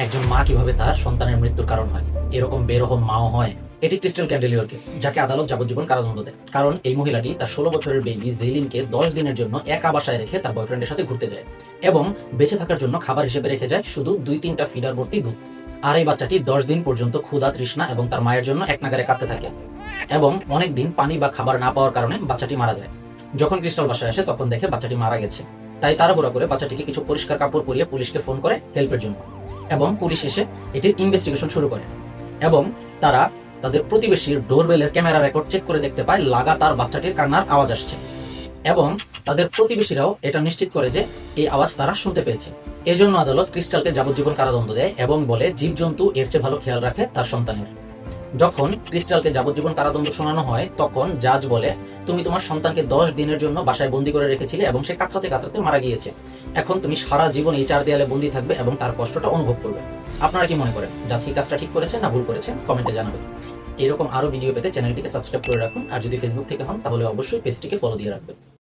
একজন মা কিভাবে তার সন্তানের মৃত্যুর কারণ হয়, এরকম বেরহম মাও হয়। এটি ক্রিস্টাল ক্যান্ডেলিওর কেস, যাকে আদালত যাবজ্জীবন কারাদণ্ড দেয়। কারণ এই মহিলাটি তার 16 বছরের বেবি জেলিনকে 10 দিনের জন্য একা বাসায় রেখে তার বয়ফ্রেন্ডের সাথে ঘুরতে যায় এবং বেঁচে থাকার জন্য খাবার হিসেবে রেখে যায় শুধু 2-3টা ফিডার ভর্তি দুধ। আর এই বাচ্চাটি 10 দিন পর্যন্ত ক্ষুধা, তৃষ্ণা এবং তার মায়ের জন্য এক নাগারে কাঁদতে থাকে এবং অনেক দিন পানি বা খাবার না পাওয়ার কারণে বাচ্চাটি মারা যায়। যখন ক্রিস্টাল বাসায় আসে তখন দেখে বাচ্চাটি মারা গেছে। তাই তাড়াহুড়া করে বাচ্চাটিকে কিছু পরিষ্কার কাপড় পরিয়ে পুলিশকে ফোন করে হেল্পের জন্য, এবং পুলিশ এসে এটির ইনভেস্টিগেশন শুরু করে এবং তারা তাদের প্রতিবেশীর ডোরবেলের ক্যামেরা রেকর্ড চেক করে দেখতে পায় লাগাতার বাচ্চাটির কান্নার আওয়াজ আসছে, এবং তাদের প্রতিবেশীরাও এটা নিশ্চিত করে যে এই আওয়াজ তারা শুনতে পেয়েছে। এজন্য আদালত ক্রিস্টালকে যাবজ্জীবন কারাদণ্ড দেয় এবং বলে জীবজন্তু এর চেয়ে ভালো খেয়াল রাখে তার সন্তানের। যখন ক্রিস্টালকে যাবজ্জীবন কারাদণ্ড শোনানো হয় তখন জাজ বলে, তুমি তোমার সন্তানকে 10 দিনের জন্য বাসায় বন্দি করে রেখেছিলে এবং সে কাতরাতে কাতরাতে মারা গিয়েছে। এখন তুমি সারা জীবন এই 4 দেয়ালে বন্দি থাকবে এবং তার কষ্টটা অনুভব করবে। আপনারা কি মনে করেন, জাজ কি কাজটা ঠিক করেছে না ভুল করেছে? কমেন্টে জানাবেন। এরকম আরো ভিডিও পেতে চ্যানেলটিকে সাবস্ক্রাইব করে রাখুন, আর যদি ফেসবুক থেকে হন তাহলে অবশ্যই পেজটিকে ফলো দিয়ে রাখবেন।